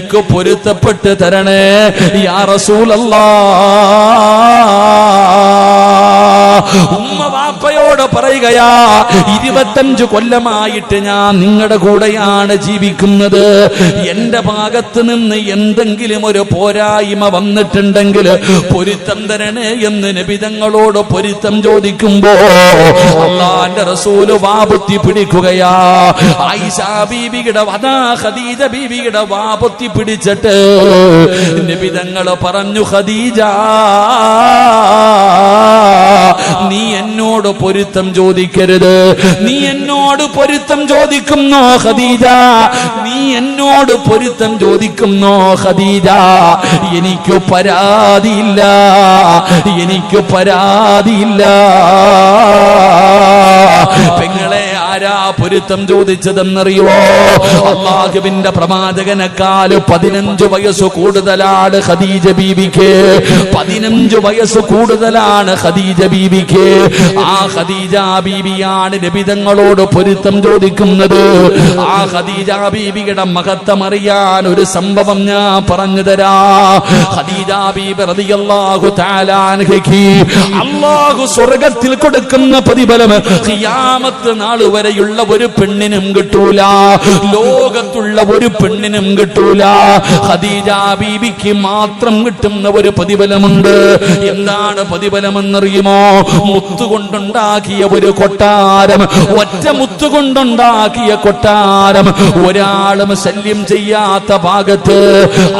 എനിക്ക് പൊരുത്തപ്പെട്ട് തരണേ യാ റസൂലല്ലാഹ്. ഉമ്മ വാപ്പയോട് പറയുകയാ, 25 കൊല്ലമായിട്ട് ഞാൻ നിങ്ങളുടെ കൂടെയാണ് ജീവിക്കുന്നത്. എന്റെ ഭാഗത്ത് നിന്ന് എന്തെങ്കിലും ഒരു പോരായ്മ വന്നിട്ടുണ്ടെങ്കിൽ പൊരുത്തം തരണേ എന്ന് നബി തങ്ങളോട് പൊരുത്തം ചോദിക്കുമ്പോ അല്ലാഹുവിന്റെ റസൂല് വാപുത്തി പിടിക്കുകയാ. ആയിഷ ബീവിയുടെ ഖദീജ ബീവിയുടെ വാപുത്തി പിടിച്ചിട്ട് നബി തങ്ങൾ പറഞ്ഞു, ഖദീജ നീ എന്നോട് പൊരുത്തം ചോദിക്കരുത്. നീ എന്നോട് പൊരുത്തം ചോദിക്കുന്നോ ഖദീജ? നീ എന്നോട് പൊരുത്തം ചോദിക്കുന്നോ ഖദീജ? എനിക്ക് പരാതിയില്ല, എനിക്ക് പരാതിയില്ല. പെങ്ങളെ ആരാ പൊരുത്തം ചോദിച്ചതെന്നറിയോ? അല്ലാഹുവിന്റെ പ്രവാചകനേക്കാൾ 15 വയസ്സ് കൂടുതലാണ് ഖദീജ ബീവിക്ക്. 15 വയസ്സ് കൂടുതലാണ് ഖദീജ ബീവിക്ക്. ആ ഖദീജ ബീവിയാണ് നബി തങ്ങളോട് പൊരുത്തം ചോദിക്കുന്നത്. ആ ഖദീജ ബീവിയുടെ മഹത്വം അറിയാൻ ഒരു സംഭവം ഞാൻ പറഞ്ഞു തരാം. ഖദീജ ബീവി റളിയല്ലാഹു തആല അൻഹയ്ക്ക് അല്ലാഹു സ്വർഗ്ഗത്തിൽ കൊടുക്കുന്ന പ്രതിഫലം ഖിയാമത്ത് നാൾ വരെയുള്ള ഒരു പെണ്ണിനും കിട്ടൂല, ലോകത്തുള്ള ഒരു പെണ്ണിനും കിട്ടൂല. ഖദീജ ബീവിക്ക് മാത്രം കിട്ടുന്ന ഒരു പ്രതിഫലമുണ്ട്. എന്താണ് പ്രതിഫലമെന്നറിയുമോ? മുത്തുകൊണ്ടുണ്ടാക്കിയ ഒരു കൊട്ടാരം, ഒറ്റ മുത്തുകൊണ്ടുണ്ടാക്കിയ കൊട്ടാരം, ഒരാളും ശല്യം ചെയ്യാത്ത ഭാഗത്ത്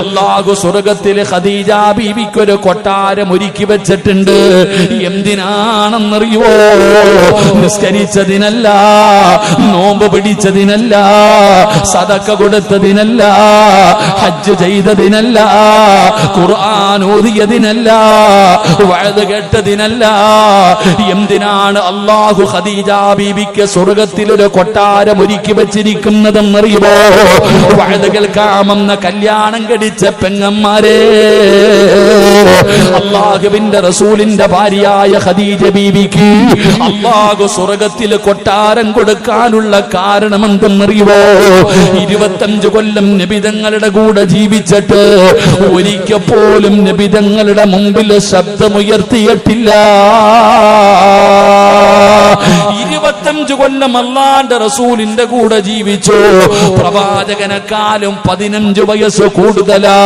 അല്ലാഹു സ്വർഗ്ഗത്തിൽ ഖദീജ ബീവിക്കൊരു കൊട്ടാരം ഒരുക്കി വെച്ചിട്ടുണ്ട്. എന്തിനാണെന്നറിയോ? നിസ്കരിച്ചതിനല്ല, നോമ്പ് പിടിച്ചതിനല്ല, സദഖ കൊടുത്തതിനല്ല, ഹജ്ജ് ചെയ്തതിനല്ല, ഖുർആൻ ഓതിയതിനല്ല, വഅദ് കേട്ടതിനല്ല. എന്തിനാണ് അല്ലാഹു ഖദീജ ബീവിക്ക് സ്വർഗ്ഗത്തിൽ ഒരു കൊട്ടാരം ഒരുക്കി വെച്ചിരിക്കുന്നതെന്നറിയുമോ? വഅദ് കേൾക്കാമെന്ന കല്യാണം കഴിച്ച പെങ്ങന്മാരെ, അല്ലാഹുവിന്റെ റസൂലിന്റെ ഭാര്യയായ ഖദീജ ബീവിക്ക് അല്ലാഹു സ്വർഗ്ഗത്തിൽ കൊട്ടാരം കൊടുക്കാനുള്ള കാരണം എന്തെന്നറിയുമോ? 25 കൊല്ലം നബി തങ്ങളുടെ കൂടെ ജീവിച്ചിട്ട് ഒരിക്കൽ പോലും നബി തങ്ങളുടെ മുമ്പിൽ ശബ്ദമുയർത്തിയിട്ടില്ല. 25 കൊല്ലം അല്ലാഹുവിന്റെ റസൂലിന്റെ കൂടെ ജീവിച്ചു. പ്രവാചകനെക്കാളും 15 വയസ്സ് കൂടുതലാ.